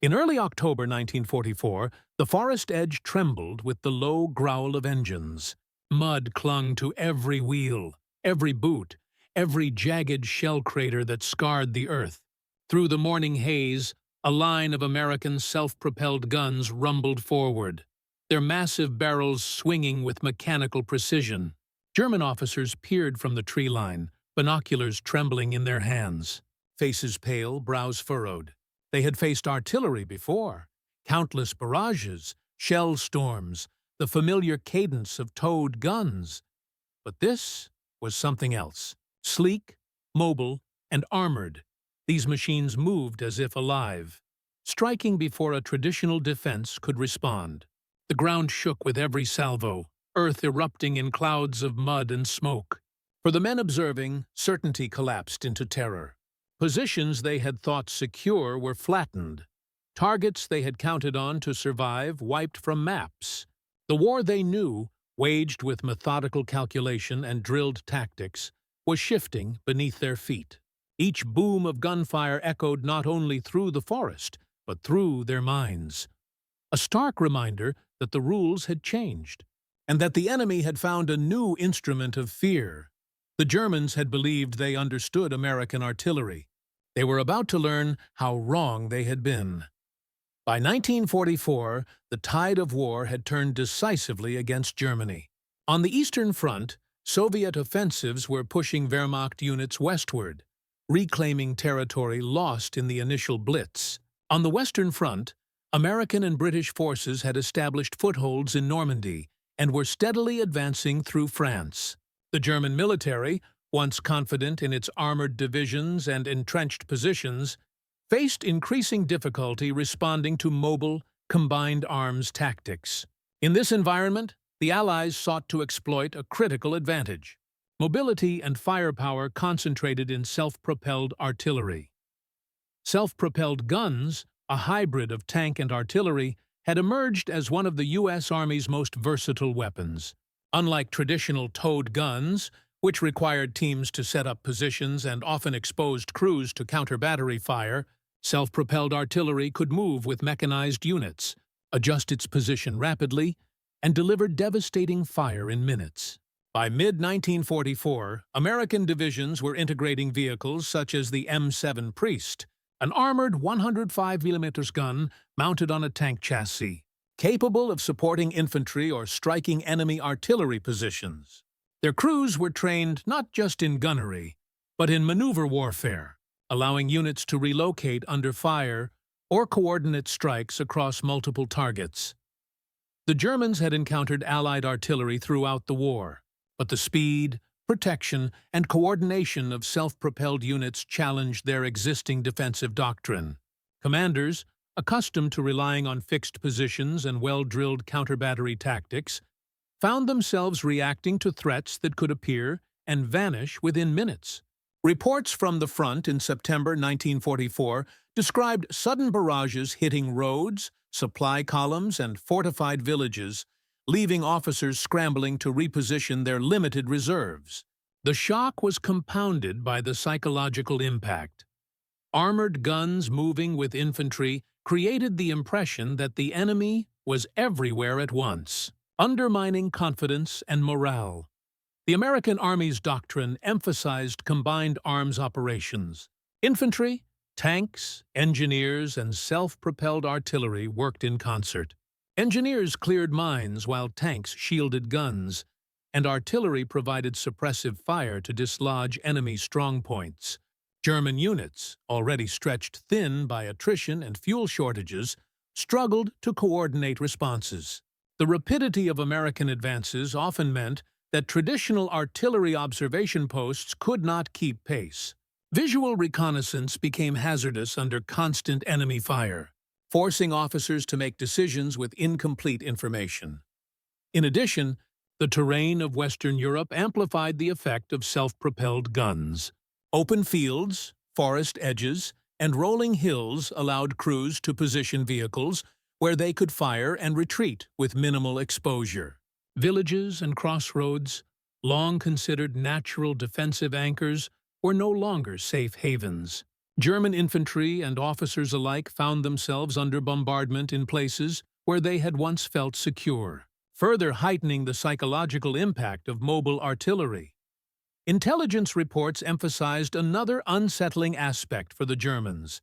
In early October 1944, the forest edge trembled with the low growl of engines. Mud clung to every wheel, every boot, every jagged shell crater that scarred the earth. Through the morning haze, a line of American self-propelled guns rumbled forward, their massive barrels swinging with mechanical precision. German officers peered from the tree line, binoculars trembling in their hands. Faces pale, brows furrowed. They had faced artillery before, countless barrages, shell storms, the familiar cadence of towed guns. But this was something else. Sleek, mobile, and armored, these machines moved as if alive, striking before a traditional defense could respond. The ground shook with every salvo, earth erupting in clouds of mud and smoke. For the men observing, certainty collapsed into terror. Positions they had thought secure were flattened. Targets they had counted on to survive wiped from maps. The war they knew, waged with methodical calculation and drilled tactics, was shifting beneath their feet. Each boom of gunfire echoed not only through the forest, but through their minds. A stark reminder that the rules had changed, and that the enemy had found a new instrument of fear. The Germans had believed they understood American artillery. They were about to learn how wrong they had been. By 1944, the tide of war had turned decisively against Germany. On the Eastern Front, Soviet offensives were pushing Wehrmacht units westward, reclaiming territory lost in the initial Blitz. On the Western Front, American and British forces had established footholds in Normandy and were steadily advancing through France. The German military, once confident in its armored divisions and entrenched positions, faced increasing difficulty responding to mobile, combined arms tactics. In this environment, the Allies sought to exploit a critical advantage: mobility and firepower concentrated in self-propelled artillery. Self-propelled guns, a hybrid of tank and artillery, had emerged as one of the U.S. Army's most versatile weapons. Unlike traditional towed guns, which required teams to set up positions and often exposed crews to counter-battery fire, self-propelled artillery could move with mechanized units, adjust its position rapidly, and deliver devastating fire in minutes. By mid-1944, American divisions were integrating vehicles such as the M7 Priest, an armored 105mm gun mounted on a tank chassis, capable of supporting infantry or striking enemy artillery positions. Their crews were trained not just in gunnery, but in maneuver warfare, allowing units to relocate under fire or coordinate strikes across multiple targets. The Germans had encountered Allied artillery throughout the war, but the speed, protection, and coordination of self-propelled units challenged their existing defensive doctrine. Commanders, accustomed to relying on fixed positions and well-drilled counter-battery tactics, found themselves reacting to threats that could appear and vanish within minutes. Reports from the front in September 1944 described sudden barrages hitting roads, supply columns, and fortified villages, leaving officers scrambling to reposition their limited reserves. The shock was compounded by the psychological impact. Armored guns moving with infantry created the impression that the enemy was everywhere at once, undermining confidence and morale. The American Army's doctrine emphasized combined arms operations. Infantry, tanks, engineers, and self-propelled artillery worked in concert. Engineers cleared mines while tanks shielded guns, and artillery provided suppressive fire to dislodge enemy strongpoints. German units, already stretched thin by attrition and fuel shortages, struggled to coordinate responses. The rapidity of American advances often meant that traditional artillery observation posts could not keep pace. Visual reconnaissance became hazardous under constant enemy fire, forcing officers to make decisions with incomplete information. In addition, the terrain of Western Europe amplified the effect of self-propelled guns. Open fields, forest edges, and rolling hills allowed crews to position vehicles where they could fire and retreat with minimal exposure. Villages and crossroads, long considered natural defensive anchors, were no longer safe havens. German infantry and officers alike found themselves under bombardment in places where they had once felt secure, further heightening the psychological impact of mobile artillery. Intelligence reports emphasized another unsettling aspect for the Germans.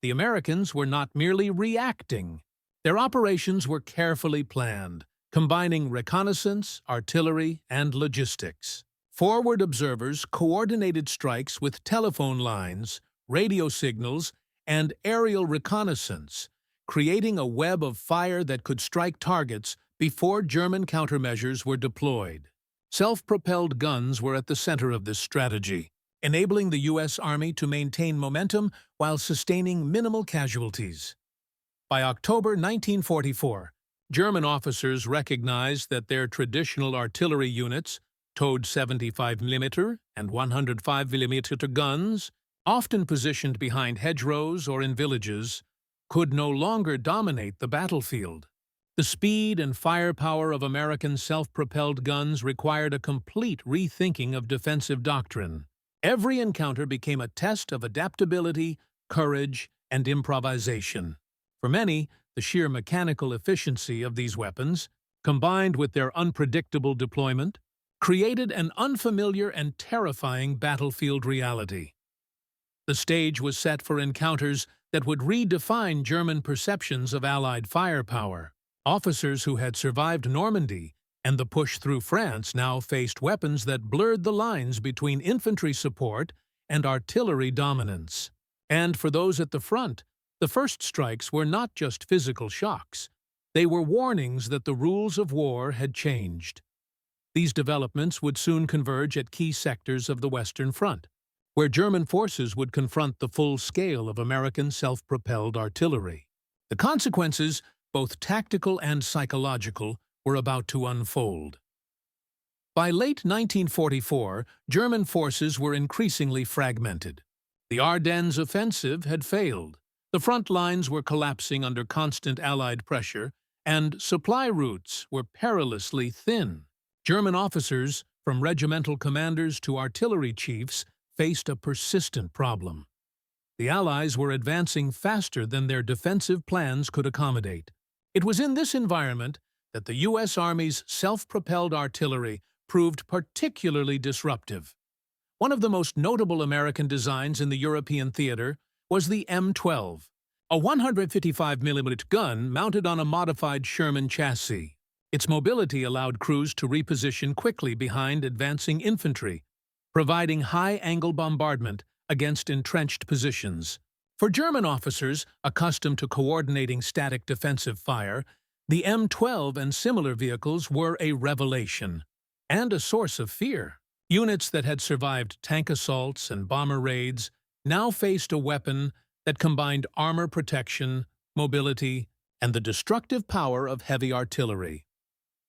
The Americans were not merely reacting. Their operations were carefully planned, combining reconnaissance, artillery, and logistics. Forward observers coordinated strikes with telephone lines, radio signals, and aerial reconnaissance, creating a web of fire that could strike targets before German countermeasures were deployed. Self-propelled guns were at the center of this strategy, enabling the U.S. Army to maintain momentum while sustaining minimal casualties. By October 1944, German officers recognized that their traditional artillery units, towed 75mm and 105mm guns, often positioned behind hedgerows or in villages, could no longer dominate the battlefield. The speed and firepower of American self-propelled guns required a complete rethinking of defensive doctrine. Every encounter became a test of adaptability, courage, and improvisation. For many, the sheer mechanical efficiency of these weapons, combined with their unpredictable deployment, created an unfamiliar and terrifying battlefield reality. The stage was set for encounters that would redefine German perceptions of Allied firepower. Officers who had survived Normandy and the push through France now faced weapons that blurred the lines between infantry support and artillery dominance. And for those at the front, the first strikes were not just physical shocks. They were warnings that the rules of war had changed. These developments would soon converge at key sectors of the Western Front, where German forces would confront the full scale of American self-propelled artillery. The consequences, both tactical and psychological, were about to unfold. By late 1944, German forces were increasingly fragmented. The Ardennes offensive had failed. The front lines were collapsing under constant Allied pressure, and supply routes were perilously thin. German officers, from regimental commanders to artillery chiefs, faced a persistent problem. The Allies were advancing faster than their defensive plans could accommodate. It was in this environment that the U.S. Army's self-propelled artillery proved particularly disruptive. One of the most notable American designs in the European theater was the M12, a 155mm gun mounted on a modified Sherman chassis. Its mobility allowed crews to reposition quickly behind advancing infantry, providing high-angle bombardment against entrenched positions. For German officers accustomed to coordinating static defensive fire, the M12 and similar vehicles were a revelation and a source of fear. Units that had survived tank assaults and bomber raids now faced a weapon that combined armor protection, mobility, and the destructive power of heavy artillery.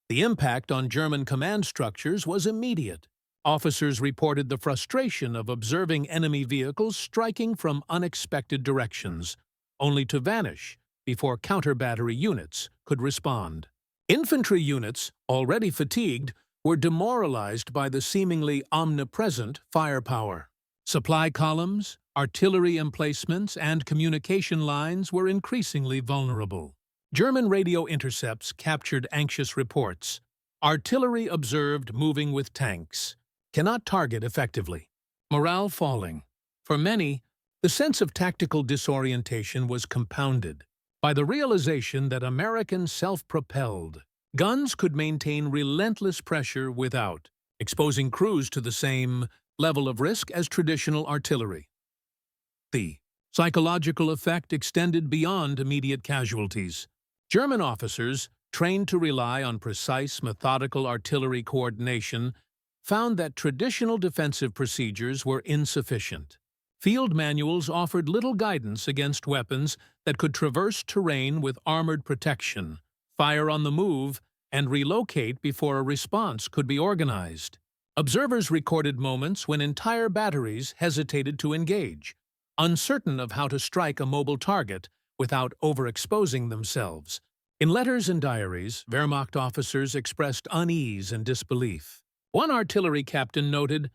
The impact on German command structures was immediate. Officers reported the frustration of observing enemy vehicles striking from unexpected directions, only to vanish before counter-battery units could respond. Infantry units, already fatigued, were demoralized by the seemingly omnipresent firepower. Supply columns, artillery emplacements, and communication lines were increasingly vulnerable. German radio intercepts captured anxious reports. Artillery observed moving with tanks. Cannot target effectively. Morale falling. For many, the sense of tactical disorientation was compounded by the realization that American self-propelled guns could maintain relentless pressure without exposing crews to the same level of risk as traditional artillery. The psychological effect extended beyond immediate casualties. German officers, trained to rely on precise, methodical artillery coordination, found that traditional defensive procedures were insufficient. Field manuals offered little guidance against weapons that could traverse terrain with armored protection, fire on the move, and relocate before a response could be organized. Observers recorded moments when entire batteries hesitated to engage, uncertain of how to strike a mobile target without overexposing themselves. In letters and diaries, Wehrmacht officers expressed unease and disbelief. One artillery captain noted,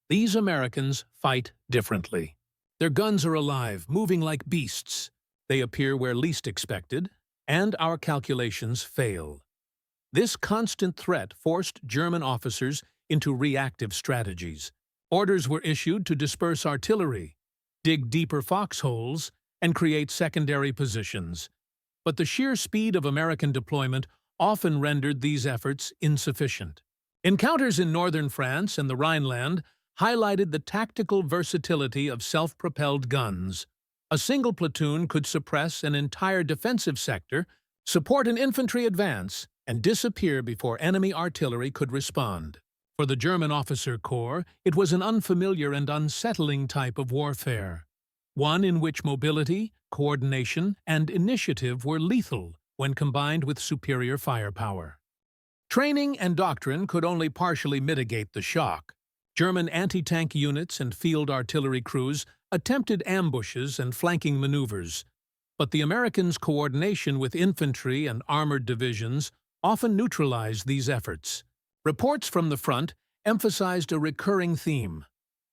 "These Americans fight differently." Their guns are alive, moving like beasts. They appear where least expected, and our calculations fail. This constant threat forced German officers into reactive strategies. Orders were issued to disperse artillery, dig deeper foxholes, and create secondary positions. But the sheer speed of American deployment often rendered these efforts insufficient. Encounters in northern France and the Rhineland highlighted the tactical versatility of self-propelled guns. A single platoon could suppress an entire defensive sector, support an infantry advance, and disappear before enemy artillery could respond. For the German officer corps, it was an unfamiliar and unsettling type of warfare, one in which mobility, coordination, and initiative were lethal when combined with superior firepower. Training and doctrine could only partially mitigate the shock. German anti-tank units and field artillery crews attempted ambushes and flanking maneuvers, but the Americans' coordination with infantry and armored divisions often neutralized these efforts. Reports from the front emphasized a recurring theme.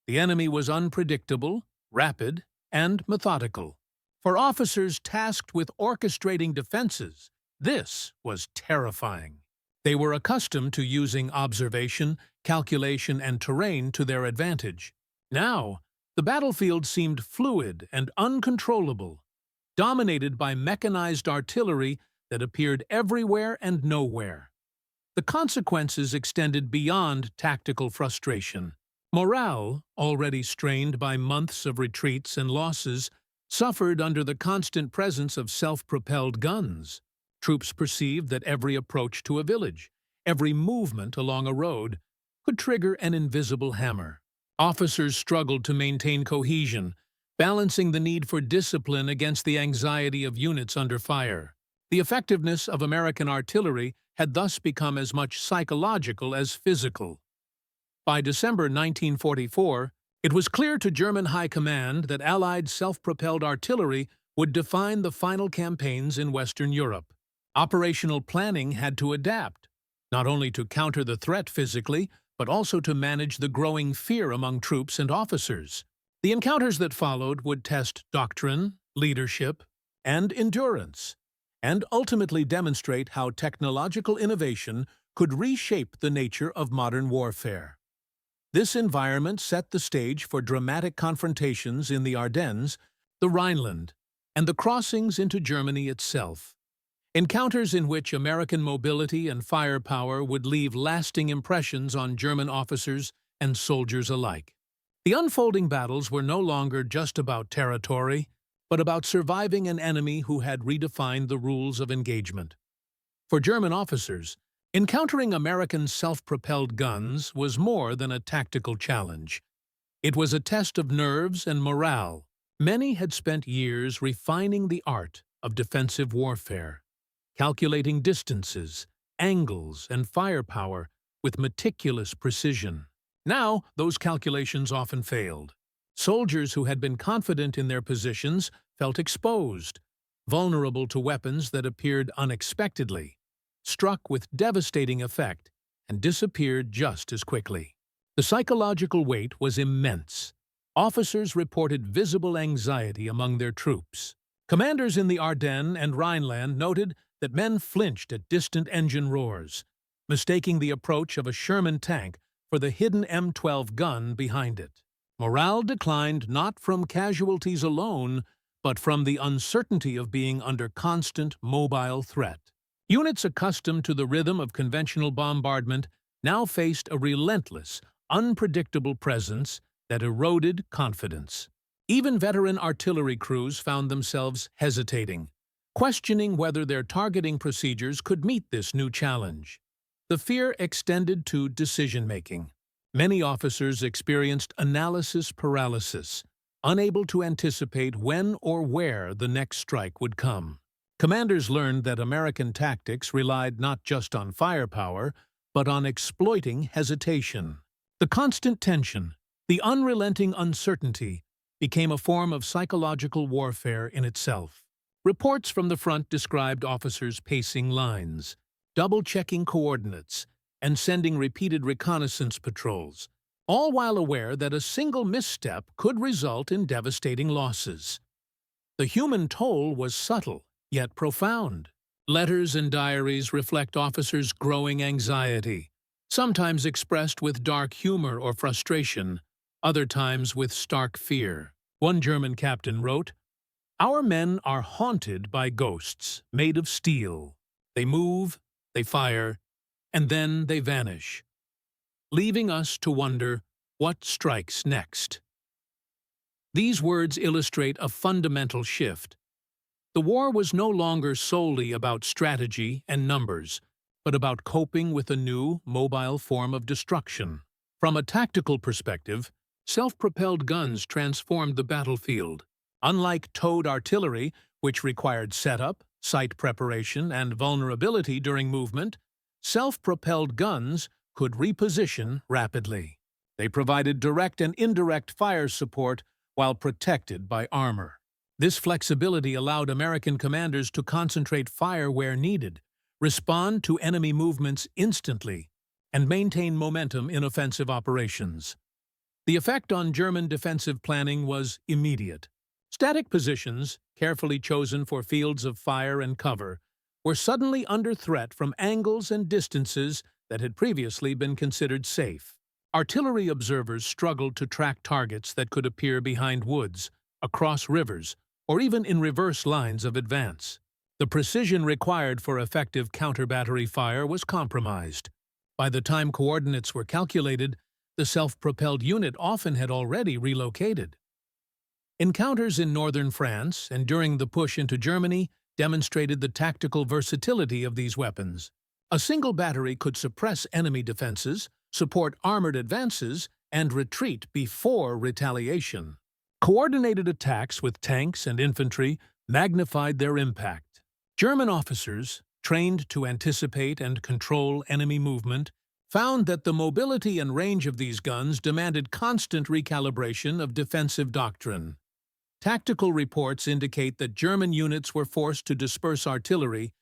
The enemy was unpredictable, rapid, and methodical. For officers tasked with orchestrating defenses, this was terrifying. They were accustomed to using observation, calculation, and terrain to their advantage. Now, the battlefield seemed fluid and uncontrollable, dominated by mechanized artillery that appeared everywhere and nowhere. The consequences extended beyond tactical frustration. Morale, already strained by months of retreats and losses, suffered under the constant presence of self-propelled guns. Troops perceived that every approach to a village, every movement along a road, could trigger an invisible hammer. Officers struggled to maintain cohesion, balancing the need for discipline against the anxiety of units under fire. The effectiveness of American artillery had thus become as much psychological as physical. By December 1944, it was clear to German High Command that Allied self-propelled artillery would define the final campaigns in Western Europe. Operational planning had to adapt, not only to counter the threat physically, but also to manage the growing fear among troops and officers. The encounters that followed would test doctrine, leadership, and endurance, and ultimately demonstrate how technological innovation could reshape the nature of modern warfare. This environment set the stage for dramatic confrontations in the Ardennes, the Rhineland, and the crossings into Germany itself. Encounters in which American mobility and firepower would leave lasting impressions on German officers and soldiers alike. The unfolding battles were no longer just about territory, but about surviving an enemy who had redefined the rules of engagement. For German officers, encountering American self-propelled guns was more than a tactical challenge. It was a test of nerves and morale. Many had spent years refining the art of defensive warfare, calculating distances, angles, and firepower with meticulous precision. Now, those calculations often failed. Soldiers who had been confident in their positions felt exposed, vulnerable to weapons that appeared unexpectedly, struck with devastating effect, and disappeared just as quickly. The psychological weight was immense. Officers reported visible anxiety among their troops. Commanders in the Ardennes and Rhineland noted that men flinched at distant engine roars, mistaking the approach of a Sherman tank for the hidden M12 gun behind it. Morale declined not from casualties alone, but from the uncertainty of being under constant mobile threat. Units accustomed to the rhythm of conventional bombardment now faced a relentless, unpredictable presence that eroded confidence. Even veteran artillery crews found themselves hesitating, questioning whether their targeting procedures could meet this new challenge. The fear extended to decision-making. Many officers experienced analysis paralysis, unable to anticipate when or where the next strike would come. Commanders learned that American tactics relied not just on firepower, but on exploiting hesitation. The constant tension, the unrelenting uncertainty, became a form of psychological warfare in itself. Reports from the front described officers pacing lines, double-checking coordinates, and sending repeated reconnaissance patrols, all while aware that a single misstep could result in devastating losses. The human toll was subtle, yet profound. Letters and diaries reflect officers' growing anxiety, sometimes expressed with dark humor or frustration, other times with stark fear. One German captain wrote, "Our men are haunted by ghosts made of steel. They move, they fire, and then they vanish, leaving us to wonder what strikes next." These words illustrate a fundamental shift. The war was no longer solely about strategy and numbers, but about coping with a new, mobile form of destruction. From a tactical perspective, self-propelled guns transformed the battlefield. Unlike towed artillery, which required setup, site preparation, and vulnerability during movement, self-propelled guns could reposition rapidly. They provided direct and indirect fire support while protected by armor. This flexibility allowed American commanders to concentrate fire where needed, respond to enemy movements instantly, and maintain momentum in offensive operations. The effect on German defensive planning was immediate. Static positions, carefully chosen for fields of fire and cover, were suddenly under threat from angles and distances that had previously been considered safe. Artillery observers struggled to track targets that could appear behind woods, across rivers, or even in reverse lines of advance. The precision required for effective counter-battery fire was compromised. By the time coordinates were calculated, the self-propelled unit often had already relocated. Encounters in northern France and during the push into Germany demonstrated the tactical versatility of these weapons. A single battery could suppress enemy defenses, support armored advances, and retreat before retaliation. Coordinated attacks with tanks and infantry magnified their impact. German officers, trained to anticipate and control enemy movement, found that the mobility and range of these guns demanded constant recalibration of defensive doctrine. Tactical reports indicate that German units were forced to disperse artillery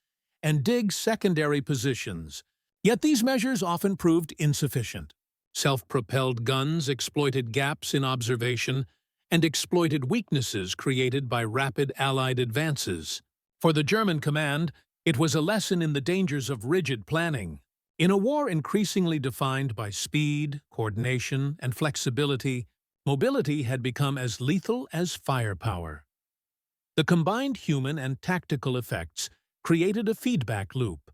and dig secondary positions, yet these measures often proved insufficient. Self-propelled guns exploited gaps in observation and exploited weaknesses created by rapid Allied advances. For the German command, it was a lesson in the dangers of rigid planning. In a war increasingly defined by speed, coordination, and flexibility, mobility had become as lethal as firepower. The combined human and tactical effects created a feedback loop.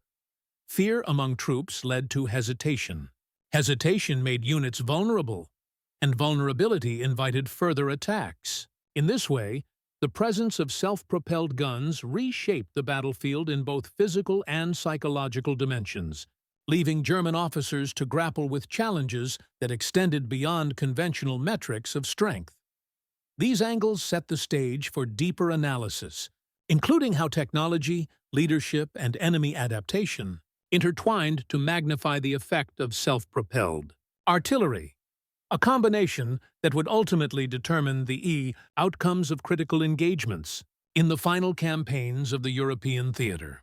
Fear among troops led to hesitation. Hesitation made units vulnerable, and vulnerability invited further attacks. In this way, the presence of self-propelled guns reshaped the battlefield in both physical and psychological dimensions, leaving German officers to grapple with challenges that extended beyond conventional metrics of strength. These angles set the stage for deeper analysis, including how technology, leadership, and enemy adaptation intertwined to magnify the effect of self-propelled artillery, a combination that would ultimately determine the outcomes of critical engagements in the final campaigns of the European theater.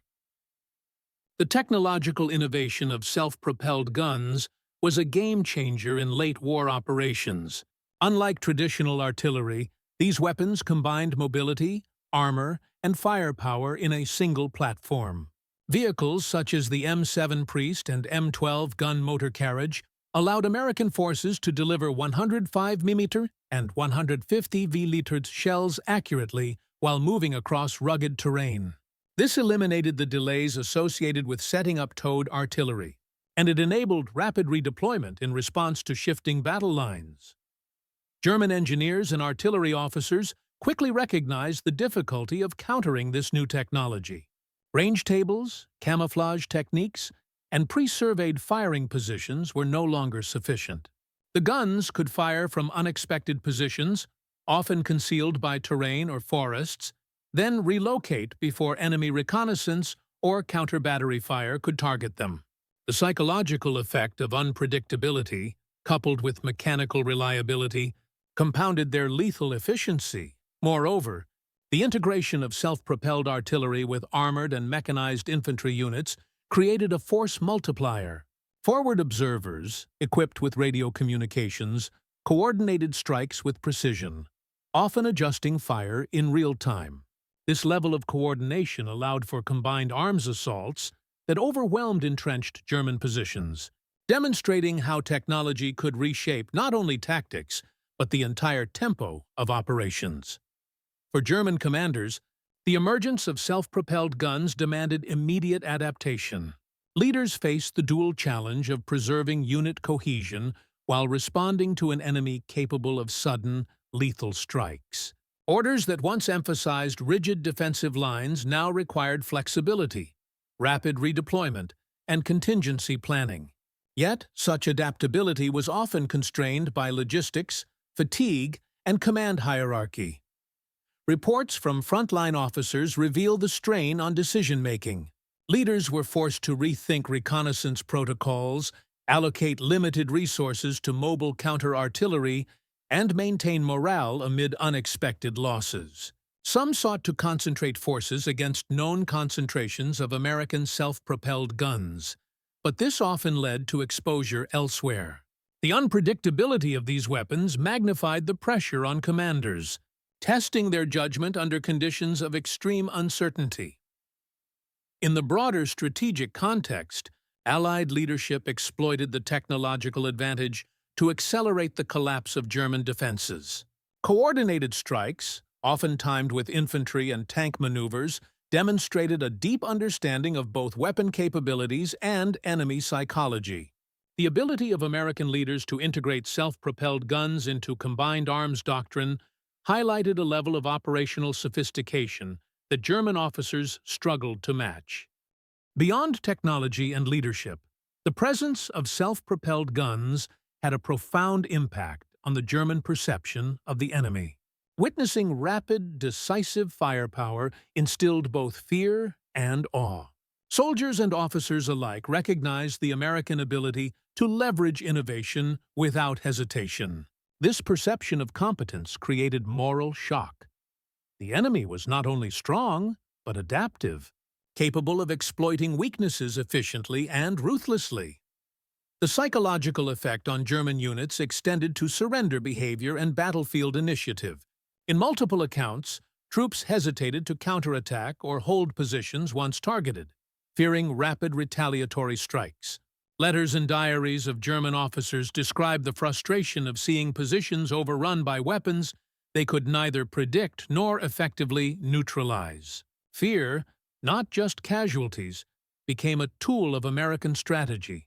The technological innovation of self-propelled guns was a game-changer in late war operations. Unlike traditional artillery, these weapons combined mobility, armor, and firepower in a single platform. Vehicles such as the M7 Priest and M12 gun motor carriage allowed American forces to deliver 105 mm and 150 V-liter shells accurately while moving across rugged terrain. This eliminated the delays associated with setting up towed artillery, and it enabled rapid redeployment in response to shifting battle lines. German engineers and artillery officers quickly recognized the difficulty of countering this new technology. Range tables, camouflage techniques, and pre-surveyed firing positions were no longer sufficient. The guns could fire from unexpected positions, often concealed by terrain or forests, then relocate before enemy reconnaissance or counter-battery fire could target them. The psychological effect of unpredictability, coupled with mechanical reliability, compounded their lethal efficiency. Moreover, the integration of self-propelled artillery with armored and mechanized infantry units created a force multiplier. Forward observers, equipped with radio communications, coordinated strikes with precision, often adjusting fire in real time. This level of coordination allowed for combined arms assaults that overwhelmed entrenched German positions, demonstrating how technology could reshape not only tactics, but the entire tempo of operations. For German commanders, the emergence of self-propelled guns demanded immediate adaptation. Leaders faced the dual challenge of preserving unit cohesion while responding to an enemy capable of sudden, lethal strikes. Orders that once emphasized rigid defensive lines now required flexibility, rapid redeployment, and contingency planning. Yet, such adaptability was often constrained by logistics, fatigue, and command hierarchy. Reports from frontline officers reveal the strain on decision-making. Leaders were forced to rethink reconnaissance protocols, allocate limited resources to mobile counter-artillery, and maintain morale amid unexpected losses. Some sought to concentrate forces against known concentrations of American self-propelled guns, but this often led to exposure elsewhere. The unpredictability of these weapons magnified the pressure on commanders, testing their judgment under conditions of extreme uncertainty. In the broader strategic context, Allied leadership exploited the technological advantage to accelerate the collapse of German defenses. Coordinated strikes, often timed with infantry and tank maneuvers, demonstrated a deep understanding of both weapon capabilities and enemy psychology. The ability of American leaders to integrate self-propelled guns into combined arms doctrine highlighted a level of operational sophistication that German officers struggled to match. Beyond technology and leadership, the presence of self-propelled guns had a profound impact on the German perception of the enemy. Witnessing rapid, decisive firepower instilled both fear and awe. Soldiers and officers alike recognized the American ability to leverage innovation without hesitation. This perception of competence created moral shock. The enemy was not only strong, but adaptive, capable of exploiting weaknesses efficiently and ruthlessly. The psychological effect on German units extended to surrender behavior and battlefield initiative. In multiple accounts, troops hesitated to counterattack or hold positions once targeted, fearing rapid retaliatory strikes. Letters and diaries of German officers describe the frustration of seeing positions overrun by weapons they could neither predict nor effectively neutralize. Fear, not just casualties, became a tool of American strategy,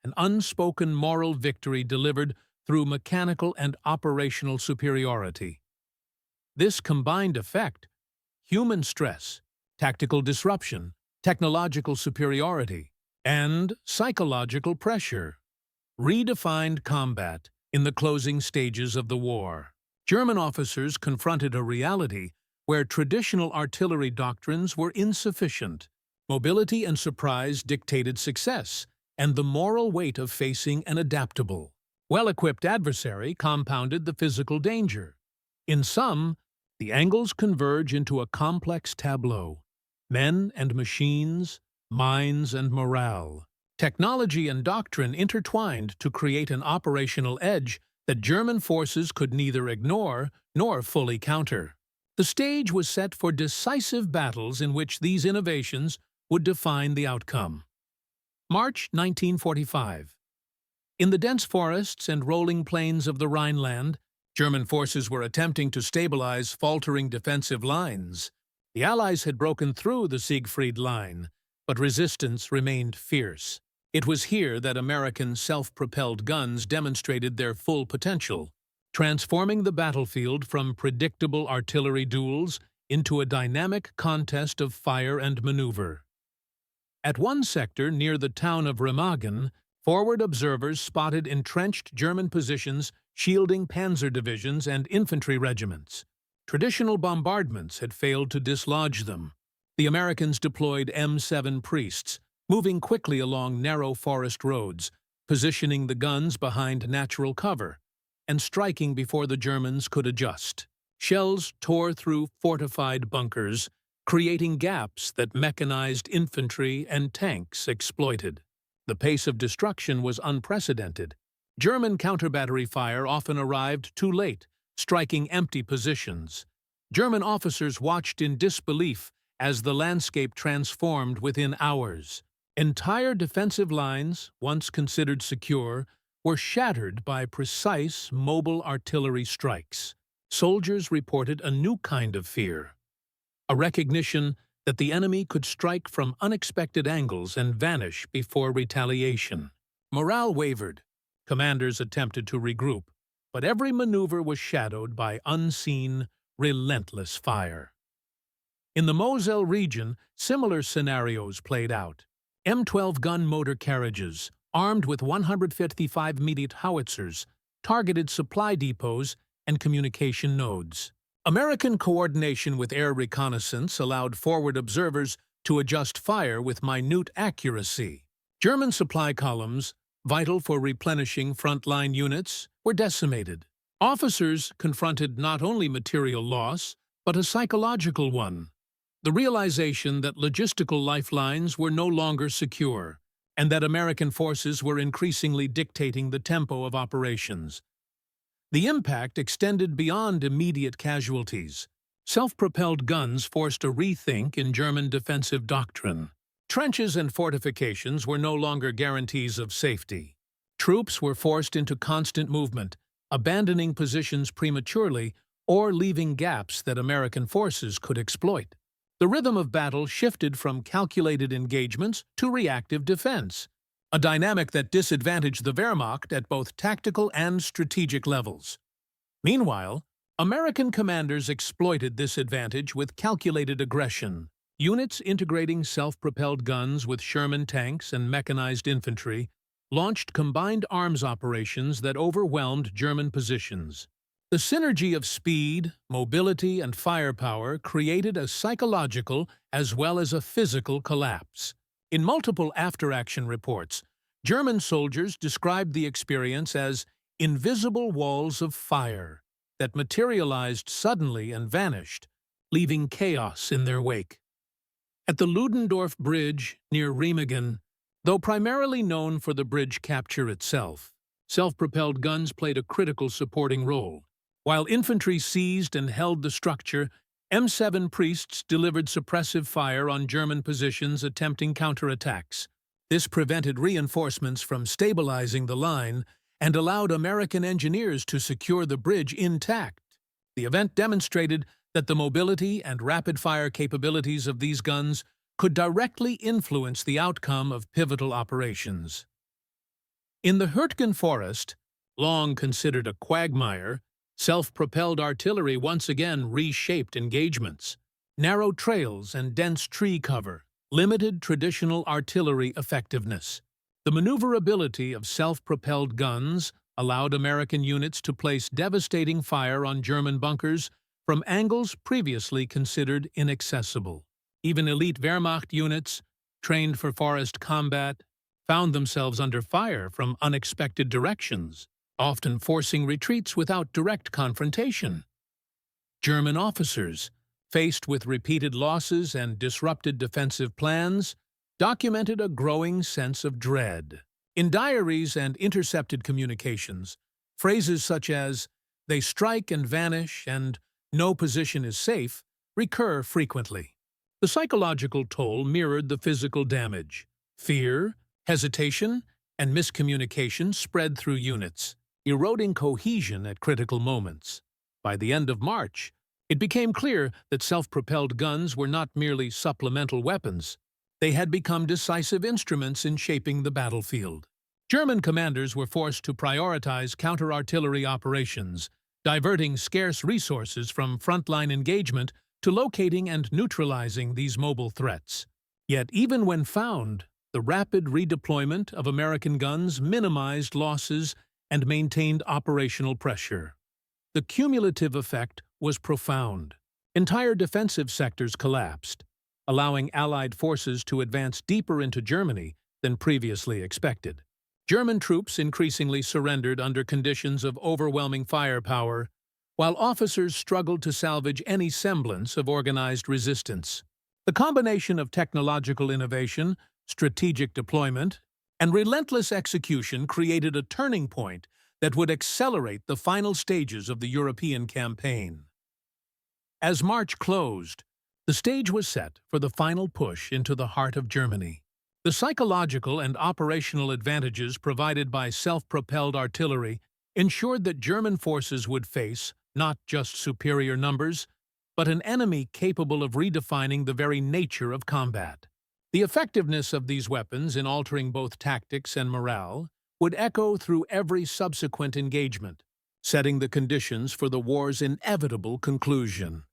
an unspoken moral victory delivered through mechanical and operational superiority. This combined effect, human stress, tactical disruption, technological superiority, and psychological pressure, redefined combat in the closing stages of the war. German officers confronted a reality where traditional artillery doctrines were insufficient. Mobility and surprise dictated success, and the moral weight of facing an adaptable, well-equipped adversary compounded the physical danger. In sum, the angles converge into a complex tableau: men and machines, minds and morale. Technology and doctrine intertwined to create an operational edge that German forces could neither ignore nor fully counter. The stage was set for decisive battles in which these innovations would define the outcome. March 1945. In the dense forests and rolling plains of the Rhineland, German forces were attempting to stabilize faltering defensive lines. The Allies had broken through the Siegfried Line, but resistance remained fierce. It was here that American self-propelled guns demonstrated their full potential, transforming the battlefield from predictable artillery duels into a dynamic contest of fire and maneuver. At one sector near the town of Remagen, forward observers spotted entrenched German positions shielding panzer divisions and infantry regiments. Traditional bombardments had failed to dislodge them. The Americans deployed M7 priests, moving quickly along narrow forest roads, positioning the guns behind natural cover, and striking before the Germans could adjust. Shells tore through fortified bunkers, creating gaps that mechanized infantry and tanks exploited. The pace of destruction was unprecedented. German counter-battery fire often arrived too late, striking empty positions. German officers watched in disbelief as the landscape transformed within hours. Entire defensive lines, once considered secure, were shattered by precise mobile artillery strikes. Soldiers reported a new kind of fear, a recognition that the enemy could strike from unexpected angles and vanish before retaliation. Morale wavered. Commanders attempted to regroup, but every maneuver was shadowed by unseen, relentless fire. In the Moselle region, similar scenarios played out. M12 gun motor carriages, armed with 155 mm howitzers, targeted supply depots and communication nodes. American coordination with air reconnaissance allowed forward observers to adjust fire with minute accuracy. German supply columns, vital for replenishing frontline units, were decimated. Officers confronted not only material loss, but a psychological one. The realization that logistical lifelines were no longer secure, and that American forces were increasingly dictating the tempo of operations. The impact extended beyond immediate casualties. Self-propelled guns forced a rethink in German defensive doctrine. Trenches and fortifications were no longer guarantees of safety. Troops were forced into constant movement, abandoning positions prematurely or leaving gaps that American forces could exploit. The rhythm of battle shifted from calculated engagements to reactive defense, a dynamic that disadvantaged the Wehrmacht at both tactical and strategic levels. Meanwhile, American commanders exploited this advantage with calculated aggression. Units integrating self-propelled guns with Sherman tanks and mechanized infantry launched combined arms operations that overwhelmed German positions. The synergy of speed, mobility, and firepower created a psychological as well as a physical collapse. In multiple after-action reports, German soldiers described the experience as invisible walls of fire that materialized suddenly and vanished, leaving chaos in their wake. At the Ludendorff Bridge near Remagen, though primarily known for the bridge capture itself, self-propelled guns played a critical supporting role. While infantry seized and held the structure, M7 priests delivered suppressive fire on German positions attempting counterattacks. This prevented reinforcements from stabilizing the line and allowed American engineers to secure the bridge intact. The event demonstrated that the mobility and rapid-fire capabilities of these guns could directly influence the outcome of pivotal operations. In the Hürtgen Forest, long considered a quagmire, self-propelled artillery once again reshaped engagements. Narrow trails and dense tree cover limited traditional artillery effectiveness. The maneuverability of self-propelled guns allowed American units to place devastating fire on German bunkers from angles previously considered inaccessible. Even elite Wehrmacht units, trained for forest combat, found themselves under fire from unexpected directions, often forcing retreats without direct confrontation. German officers, faced with repeated losses and disrupted defensive plans, documented a growing sense of dread. In diaries and intercepted communications, phrases such as, "they strike and vanish," and "no position is safe," recur frequently. The psychological toll mirrored the physical damage. Fear, hesitation, and miscommunication spread through units, eroding cohesion at critical moments. By the end of March, it became clear that self-propelled guns were not merely supplemental weapons. They had become decisive instruments in shaping the battlefield. German commanders were forced to prioritize counter-artillery operations, diverting scarce resources from frontline engagement to locating and neutralizing these mobile threats. Yet even when found, the rapid redeployment of American guns minimized losses and maintained operational pressure. The cumulative effect was profound. Entire defensive sectors collapsed, allowing Allied forces to advance deeper into Germany than previously expected. German troops increasingly surrendered under conditions of overwhelming firepower, while officers struggled to salvage any semblance of organized resistance. The combination of technological innovation, strategic deployment, And relentless execution created a turning point that would accelerate the final stages of the European campaign. As March closed, the stage was set for the final push into the heart of Germany. The psychological and operational advantages provided by self-propelled artillery ensured that German forces would face not just superior numbers, but an enemy capable of redefining the very nature of combat. The effectiveness of these weapons in altering both tactics and morale would echo through every subsequent engagement, setting the conditions for the war's inevitable conclusion.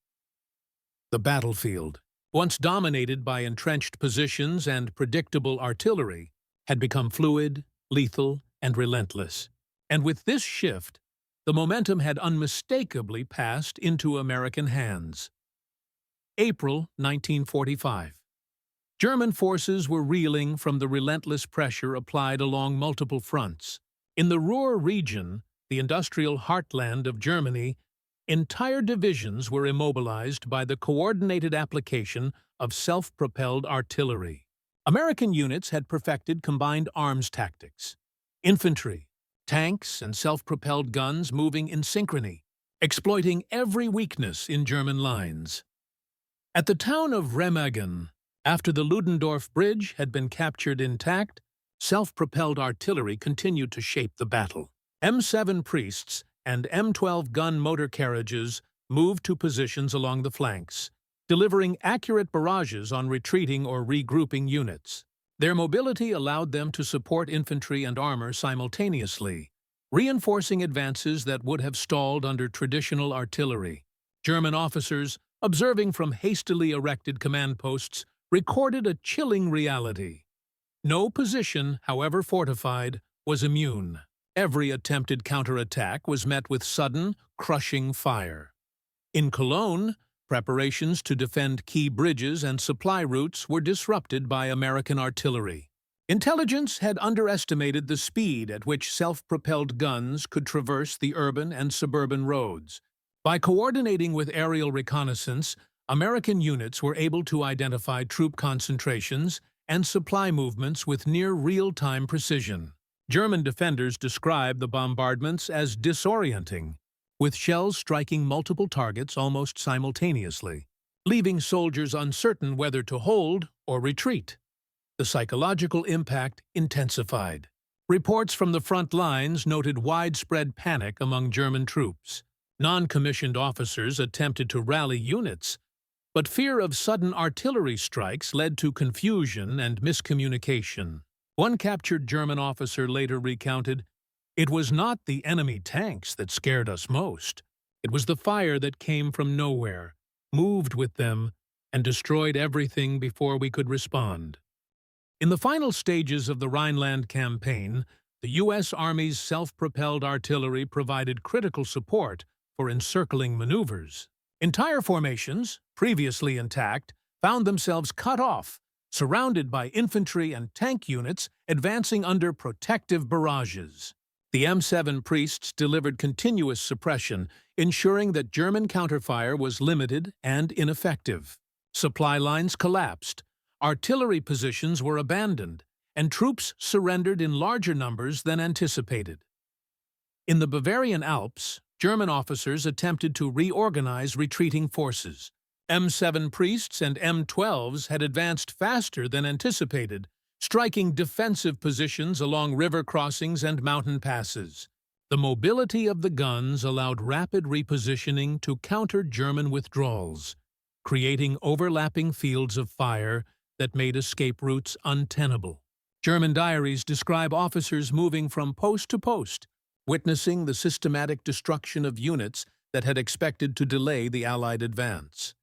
The battlefield, once dominated by entrenched positions and predictable artillery, had become fluid, lethal, and relentless. And with this shift, the momentum had unmistakably passed into American hands. April 1945. German forces were reeling from the relentless pressure applied along multiple fronts. In the Ruhr region, the industrial heartland of Germany, entire divisions were immobilized by the coordinated application of self-propelled artillery. American units had perfected combined arms tactics. Infantry, tanks, and self-propelled guns moving in synchrony, exploiting every weakness in German lines. At the town of Remagen, after the Ludendorff Bridge had been captured intact, self-propelled artillery continued to shape the battle. M7 Priests and M12 gun motor carriages moved to positions along the flanks, delivering accurate barrages on retreating or regrouping units. Their mobility allowed them to support infantry and armor simultaneously, reinforcing advances that would have stalled under traditional artillery. German officers, observing from hastily erected command posts, recorded a chilling reality. No position, however fortified, was immune. Every attempted counterattack was met with sudden, crushing fire. In Cologne, preparations to defend key bridges and supply routes were disrupted by American artillery. Intelligence had underestimated the speed at which self-propelled guns could traverse the urban and suburban roads. By coordinating with aerial reconnaissance, American units were able to identify troop concentrations and supply movements with near real-time precision. German defenders described the bombardments as disorienting, with shells striking multiple targets almost simultaneously, leaving soldiers uncertain whether to hold or retreat. The psychological impact intensified. Reports from the front lines noted widespread panic among German troops. Non-commissioned officers attempted to rally units, but fear of sudden artillery strikes led to confusion and miscommunication. One captured German officer later recounted, "It was not the enemy tanks that scared us most. It was the fire that came from nowhere, moved with them, and destroyed everything before we could respond." In the final stages of the Rhineland campaign, the U.S. Army's self-propelled artillery provided critical support for encircling maneuvers. Entire formations, previously intact, found themselves cut off, surrounded by infantry and tank units advancing under protective barrages. The M7 Priests delivered continuous suppression, ensuring that German counterfire was limited and ineffective. Supply lines collapsed, artillery positions were abandoned, and troops surrendered in larger numbers than anticipated. In the Bavarian Alps, German officers attempted to reorganize retreating forces. M7 Priests and M12s had advanced faster than anticipated, striking defensive positions along river crossings and mountain passes. The mobility of the guns allowed rapid repositioning to counter German withdrawals, creating overlapping fields of fire that made escape routes untenable. German diaries describe officers moving from post to post, witnessing the systematic destruction of units that had expected to delay the Allied advance.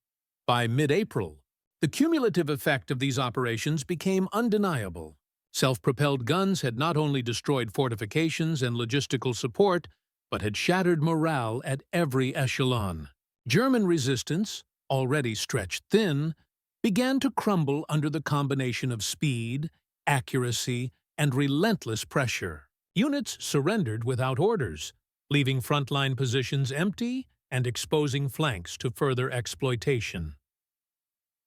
By mid-April, the cumulative effect of these operations became undeniable. Self-propelled guns had not only destroyed fortifications and logistical support, but had shattered morale at every echelon. German resistance, already stretched thin, began to crumble under the combination of speed, accuracy, and relentless pressure. Units surrendered without orders, leaving frontline positions empty and exposing flanks to further exploitation.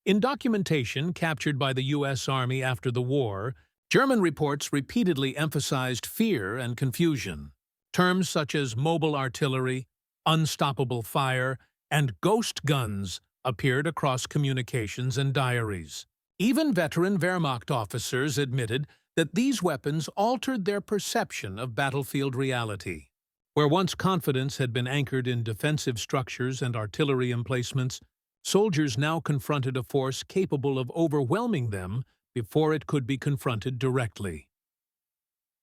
In documentation captured by the U.S. Army after the war, German reports repeatedly emphasized fear and confusion. Terms such as mobile artillery, unstoppable fire, and ghost guns appeared across communications and diaries. Even veteran Wehrmacht officers admitted that these weapons altered their perception of battlefield reality. Where once confidence had been anchored in defensive structures and artillery emplacements, soldiers now confronted a force capable of overwhelming them before it could be confronted directly.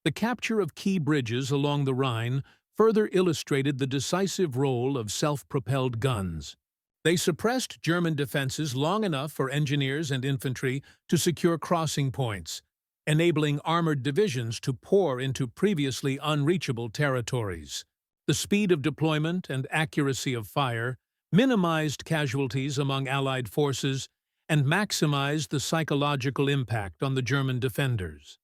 The capture of key bridges along the Rhine further illustrated the decisive role of self-propelled guns. They suppressed German defenses long enough for engineers and infantry to secure crossing points, enabling armored divisions to pour into previously unreachable territories. The speed of deployment and accuracy of fire minimized casualties among Allied forces and maximized the psychological impact on the German defenders.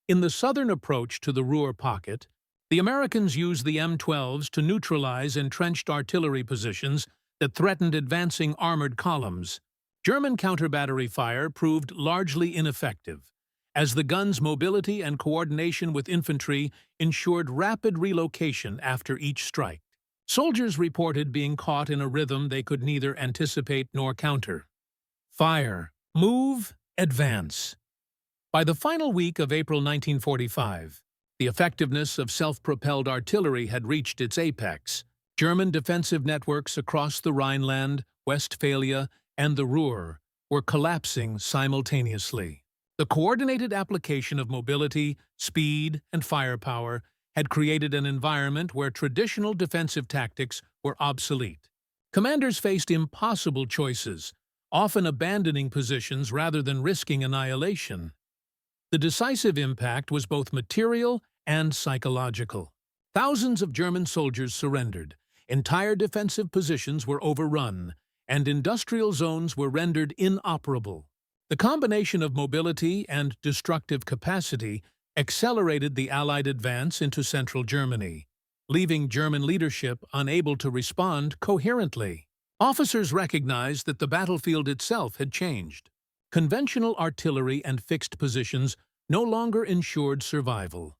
In the southern approach to the Ruhr pocket, the Americans used the M12s to neutralize entrenched artillery positions that threatened advancing armored columns. German counter-battery fire proved largely ineffective, as the guns' mobility and coordination with infantry ensured rapid relocation after each strike. Soldiers reported being caught in a rhythm they could neither anticipate nor counter. Fire, move, advance. By the final week of April 1945, the effectiveness of self-propelled artillery had reached its apex. German defensive networks across the Rhineland, Westphalia, and the Ruhr were collapsing simultaneously. The coordinated application of mobility, speed, and firepower had created an environment where traditional defensive tactics were obsolete. Commanders faced impossible choices, often abandoning positions rather than risking annihilation. The decisive impact was both material and psychological. Thousands of German soldiers surrendered, entire defensive positions were overrun, and industrial zones were rendered inoperable. The combination of mobility and destructive capacity accelerated the Allied advance into central Germany, leaving German leadership unable to respond coherently. Officers recognized that the battlefield itself had changed. Conventional artillery and fixed positions no longer ensured survival.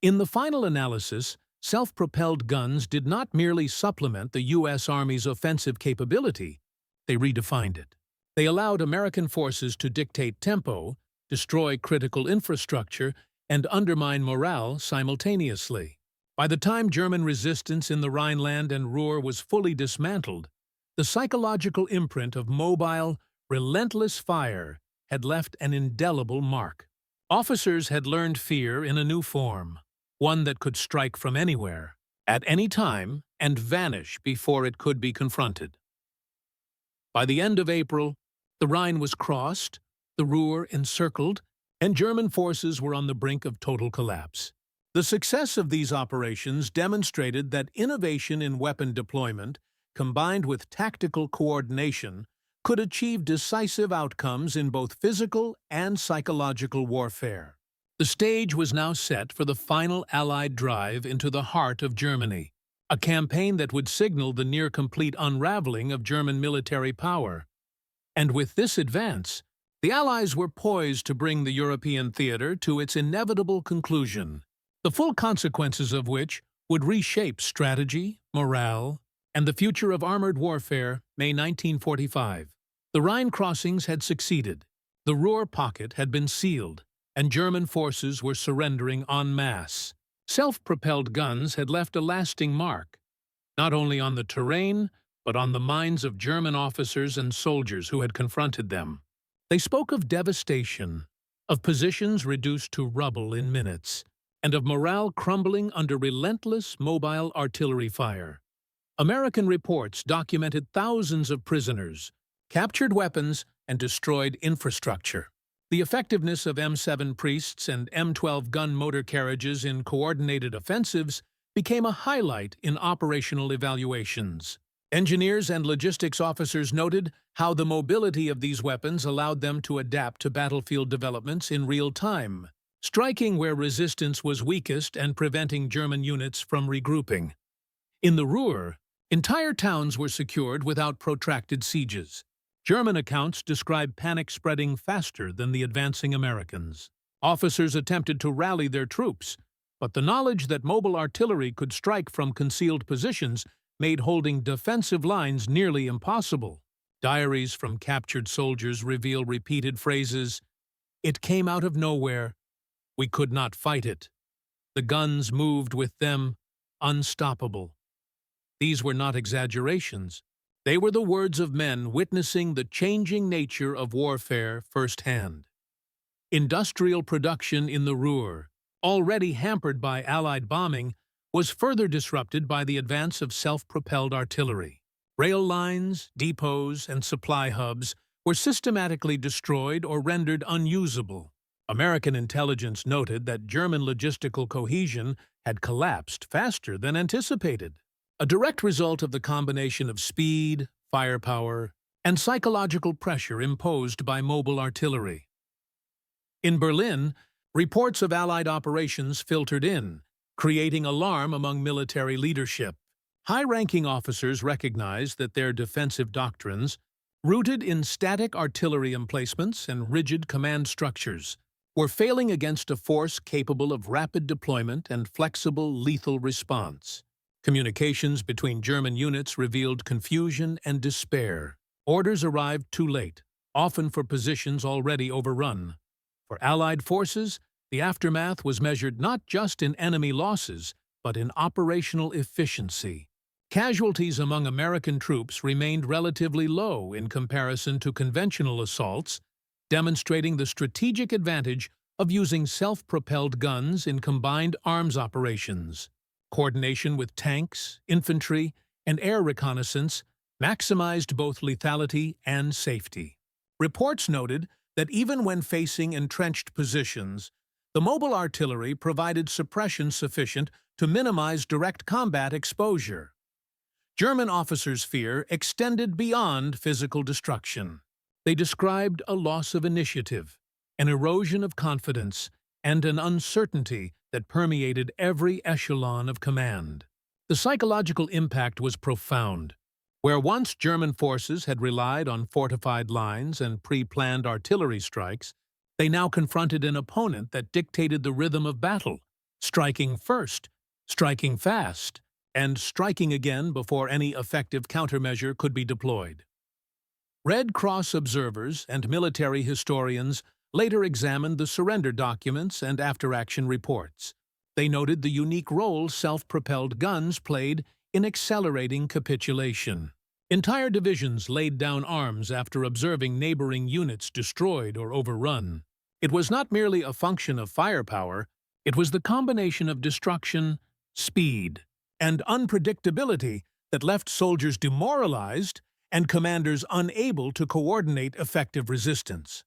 In the final analysis, self-propelled guns did not merely supplement the U.S. Army's offensive capability, they redefined it. They allowed American forces to dictate tempo, destroy critical infrastructure, and undermine morale simultaneously. By the time German resistance in the Rhineland and Ruhr was fully dismantled, the psychological imprint of mobile, relentless fire had left an indelible mark. Officers had learned fear in a new form, one that could strike from anywhere, at any time, and vanish before it could be confronted. By the end of April, the Rhine was crossed, the Ruhr encircled, and German forces were on the brink of total collapse. The success of these operations demonstrated that innovation in weapon deployment, combined with tactical coordination, could achieve decisive outcomes in both physical and psychological warfare. The stage was now set for the final Allied drive into the heart of Germany, a campaign that would signal the near-complete unraveling of German military power. And with this advance, the Allies were poised to bring the European theater to its inevitable conclusion, the full consequences of which would reshape strategy, morale, and the future of armored warfare. May 1945. The Rhine crossings had succeeded, the Ruhr pocket had been sealed, and German forces were surrendering en masse. Self-propelled guns had left a lasting mark, not only on the terrain, but on the minds of German officers and soldiers who had confronted them. They spoke of devastation, of positions reduced to rubble in minutes, and of morale crumbling under relentless mobile artillery fire. American reports documented thousands of prisoners, captured weapons, and destroyed infrastructure. The effectiveness of M7 Priests and M12 gun motor carriages in coordinated offensives became a highlight in operational evaluations. Engineers and logistics officers noted how the mobility of these weapons allowed them to adapt to battlefield developments in real time, striking where resistance was weakest and preventing German units from regrouping. In the Ruhr, entire towns were secured without protracted sieges. German accounts describe panic spreading faster than the advancing Americans. Officers attempted to rally their troops, but the knowledge that mobile artillery could strike from concealed positions made holding defensive lines nearly impossible. Diaries from captured soldiers reveal repeated phrases, "It came out of nowhere. We could not fight it. The guns moved with them, unstoppable." These were not exaggerations. They were the words of men witnessing the changing nature of warfare firsthand. Industrial production in the Ruhr, already hampered by Allied bombing, was further disrupted by the advance of self-propelled artillery. Rail lines, depots, and supply hubs were systematically destroyed or rendered unusable. American intelligence noted that German logistical cohesion had collapsed faster than anticipated, a direct result of the combination of speed, firepower, and psychological pressure imposed by mobile artillery. In Berlin, reports of Allied operations filtered in, creating alarm among military leadership. High-ranking officers recognized that their defensive doctrines, rooted in static artillery emplacements and rigid command structures, were failing against a force capable of rapid deployment and flexible, lethal response. Communications between German units revealed confusion and despair. Orders arrived too late, often for positions already overrun. For Allied forces, the aftermath was measured not just in enemy losses, but in operational efficiency. Casualties among American troops remained relatively low in comparison to conventional assaults, demonstrating the strategic advantage of using self-propelled guns in combined arms operations. Coordination with tanks, infantry, and air reconnaissance maximized both lethality and safety. Reports noted that even when facing entrenched positions, the mobile artillery provided suppression sufficient to minimize direct combat exposure. German officers' fear extended beyond physical destruction. They described a loss of initiative, an erosion of confidence, and an uncertainty that permeated every echelon of command. The psychological impact was profound. Where once German forces had relied on fortified lines and pre-planned artillery strikes, they now confronted an opponent that dictated the rhythm of battle, striking first, striking fast, and striking again before any effective countermeasure could be deployed. Red Cross observers and military historians later examined the surrender documents and after-action reports. They noted the unique role self-propelled guns played in accelerating capitulation. Entire divisions laid down arms after observing neighboring units destroyed or overrun. It was not merely a function of firepower, it was the combination of destruction, speed, and unpredictability that left soldiers demoralized and commanders unable to coordinate effective resistance.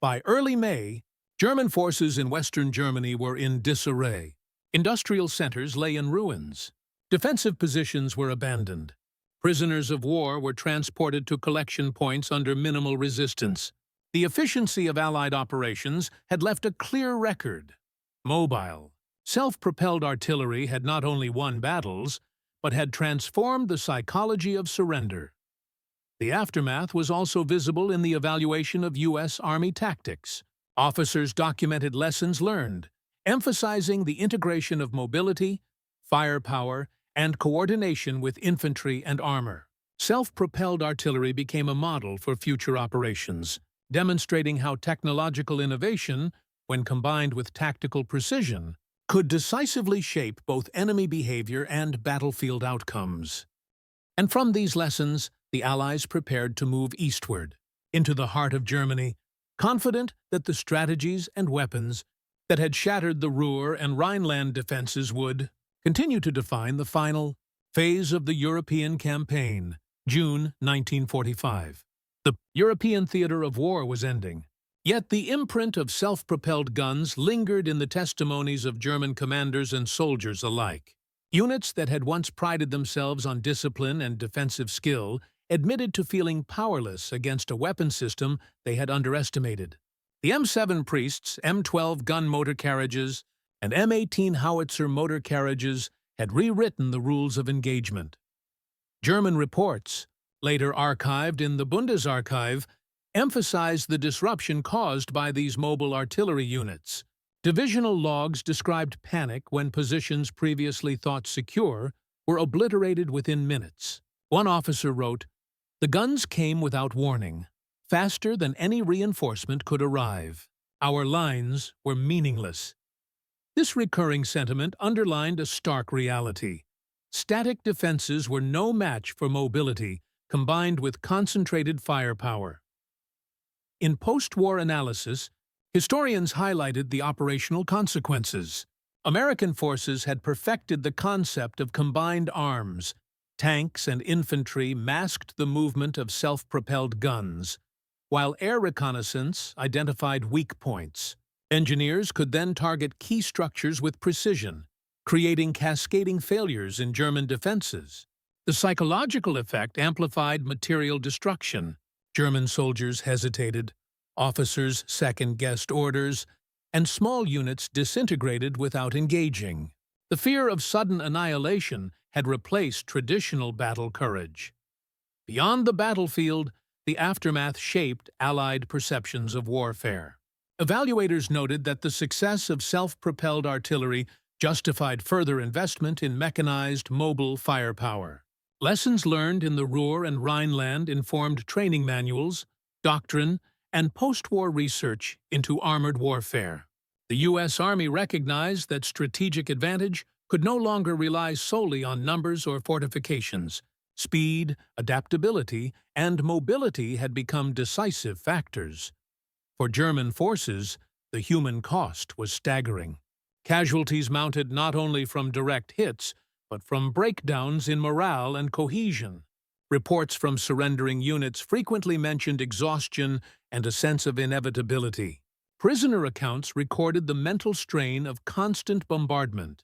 By early May, German forces in Western Germany were in disarray. Industrial centers lay in ruins. Defensive positions were abandoned. Prisoners of war were transported to collection points under minimal resistance. The efficiency of Allied operations had left a clear record. Mobile, self-propelled artillery had not only won battles, but had transformed the psychology of surrender. The aftermath was also visible in the evaluation of U.S. Army tactics. Officers documented lessons learned, emphasizing the integration of mobility, firepower, and coordination with infantry and armor. Self-propelled artillery became a model for future operations, demonstrating how technological innovation, when combined with tactical precision, could decisively shape both enemy behavior and battlefield outcomes. And from these lessons, the Allies prepared to move eastward, into the heart of Germany, confident that the strategies and weapons that had shattered the Ruhr and Rhineland defenses would continue to define the final phase of the European campaign, June 1945. The European theater of war was ending, yet the imprint of self-propelled guns lingered in the testimonies of German commanders and soldiers alike. Units that had once prided themselves on discipline and defensive skill admitted to feeling powerless against a weapon system they had underestimated. The M7 Priests, M12 gun motor carriages, and M18 howitzer motor carriages had rewritten the rules of engagement. German reports, later archived in the Bundesarchiv, emphasize the disruption caused by these mobile artillery units. Divisional logs described panic when positions previously thought secure were obliterated within minutes. One officer wrote, "The guns came without warning, faster than any reinforcement could arrive. Our lines were meaningless." This recurring sentiment underlined a stark reality. Static defenses were no match for mobility, combined with concentrated firepower. In post-war analysis, historians highlighted the operational consequences. American forces had perfected the concept of combined arms. Tanks and infantry masked the movement of self-propelled guns, while air reconnaissance identified weak points. Engineers could then target key structures with precision, creating cascading failures in German defenses. The psychological effect amplified material destruction. German soldiers hesitated, officers second-guessed orders, and small units disintegrated without engaging. The fear of sudden annihilation had replaced traditional battle courage. Beyond the battlefield, the aftermath shaped Allied perceptions of warfare. Evaluators noted that the success of self-propelled artillery justified further investment in mechanized, mobile firepower. Lessons learned in the Ruhr and Rhineland informed training manuals, doctrine, and post-war research into armored warfare. The U.S. Army recognized that strategic advantage could no longer rely solely on numbers or fortifications. Speed, adaptability, and mobility had become decisive factors. For German forces, the human cost was staggering. Casualties mounted not only from direct hits, but from breakdowns in morale and cohesion. Reports from surrendering units frequently mentioned exhaustion and a sense of inevitability. Prisoner accounts recorded the mental strain of constant bombardment,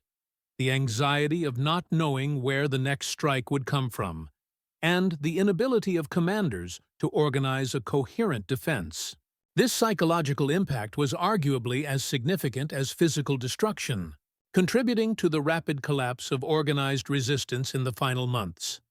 the anxiety of not knowing where the next strike would come from, and the inability of commanders to organize a coherent defense. This psychological impact was arguably as significant as physical destruction, contributing to the rapid collapse of organized resistance in the final months.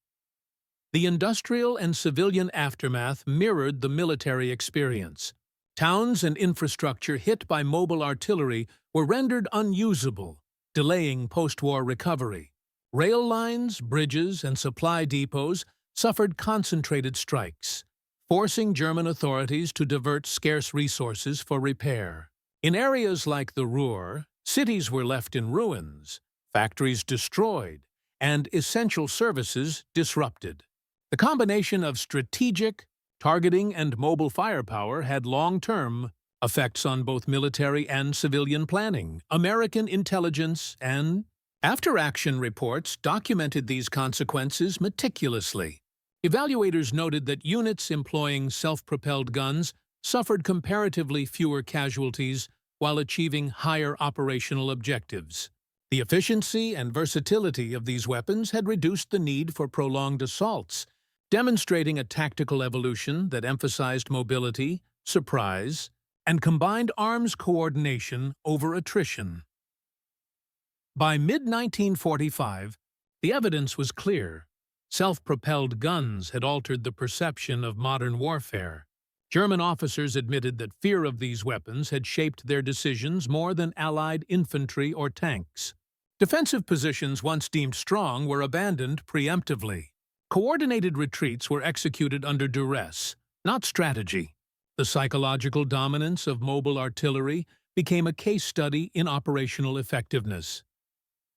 The industrial and civilian aftermath mirrored the military experience. Towns and infrastructure hit by mobile artillery were rendered unusable, delaying post-war recovery. Rail lines, bridges, and supply depots suffered concentrated strikes, forcing German authorities to divert scarce resources for repair. In areas like the Ruhr, cities were left in ruins, factories destroyed, and essential services disrupted. The combination of strategic, targeting, and mobile firepower had long-term effects on both military and civilian planning. American intelligence and after-action reports documented these consequences meticulously. Evaluators noted that units employing self-propelled guns suffered comparatively fewer casualties while achieving higher operational objectives. The efficiency and versatility of these weapons had reduced the need for prolonged assaults, demonstrating a tactical evolution that emphasized mobility, surprise, and combined arms coordination over attrition. By mid-1945, the evidence was clear. Self-propelled guns had altered the perception of modern warfare. German officers admitted that fear of these weapons had shaped their decisions more than Allied infantry or tanks. Defensive positions once deemed strong were abandoned preemptively. Coordinated retreats were executed under duress, not strategy. The psychological dominance of mobile artillery became a case study in operational effectiveness.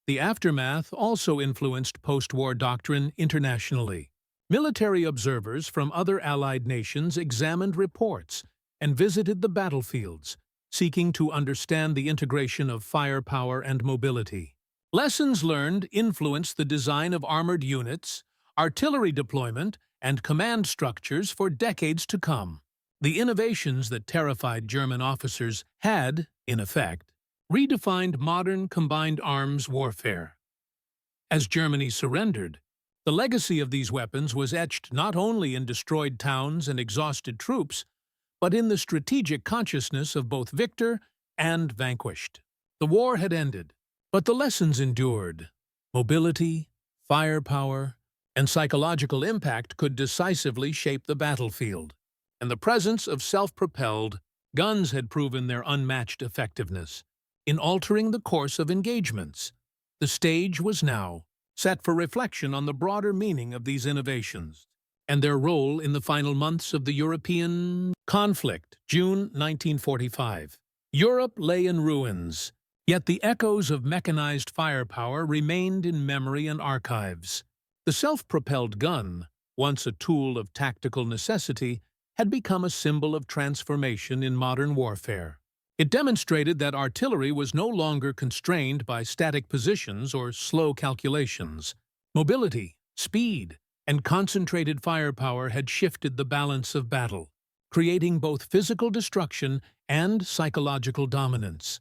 The aftermath also influenced post-war doctrine internationally. Military observers from other Allied nations examined reports and visited the battlefields, seeking to understand the integration of firepower and mobility. Lessons learned influenced the design of armored units, artillery deployment, and command structures for decades to come. The innovations that terrified German officers had, in effect, redefined modern combined arms warfare. As Germany surrendered, the legacy of these weapons was etched not only in destroyed towns and exhausted troops, but in the strategic consciousness of both victor and vanquished. The war had ended, but the lessons endured. Mobility, firepower, and psychological impact could decisively shape the battlefield. In the presence of self-propelled, guns had proven their unmatched effectiveness in altering the course of engagements. The stage was now set for reflection on the broader meaning of these innovations and their role in the final months of the European conflict, June 1945. Europe lay in ruins, yet the echoes of mechanized firepower remained in memory and archives. The self-propelled gun, once a tool of tactical necessity, had become a symbol of transformation in modern warfare. It demonstrated that artillery was no longer constrained by static positions or slow calculations. Mobility, speed, and concentrated firepower had shifted the balance of battle, creating both physical destruction and psychological dominance.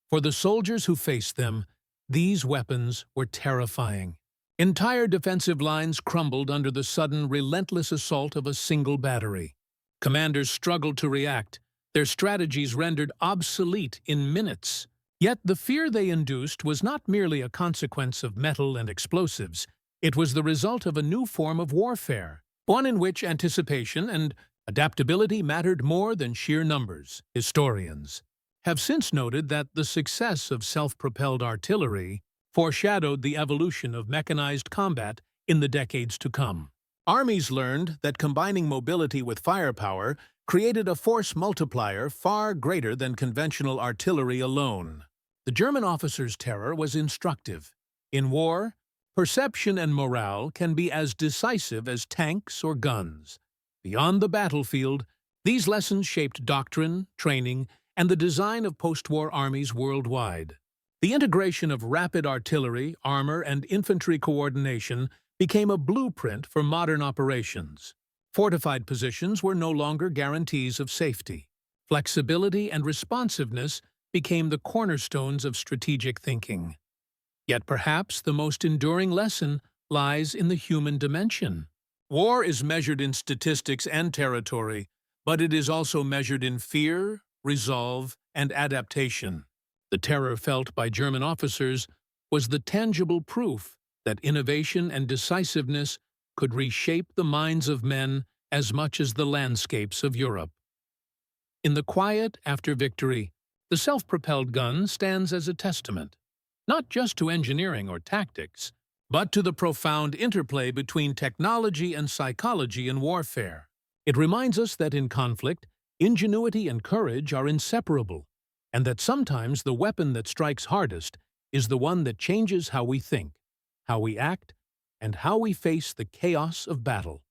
For the soldiers who faced them, these weapons were terrifying. Entire defensive lines crumbled under the sudden, relentless assault of a single battery. Commanders struggled to react, their strategies rendered obsolete in minutes. Yet the fear they induced was not merely a consequence of metal and explosives. It was the result of a new form of warfare, one in which anticipation and adaptability mattered more than sheer numbers. Historians have since noted that the success of self-propelled artillery foreshadowed the evolution of mechanized combat in the decades to come. Armies learned that combining mobility with firepower created a force multiplier far greater than conventional artillery alone. The German officers' terror was instructive. In war, perception and morale can be as decisive as tanks or guns. Beyond the battlefield, these lessons shaped doctrine, training, and the design of post-war armies worldwide. The integration of rapid artillery, armor, and infantry coordination became a blueprint for modern operations. Fortified positions were no longer guarantees of safety. Flexibility and responsiveness became the cornerstones of strategic thinking. Yet perhaps the most enduring lesson lies in the human dimension. War is measured in statistics and territory, but it is also measured in fear, resolve, and adaptation. The terror felt by German officers was the tangible proof that innovation and decisiveness could reshape the minds of men as much as the landscapes of Europe. In the quiet after victory, the self-propelled gun stands as a testament, not just to engineering or tactics, but to the profound interplay between technology and psychology in warfare. It reminds us that in conflict, ingenuity and courage are inseparable, and that sometimes the weapon that strikes hardest is the one that changes how we think, how we act, and how we face the chaos of battle.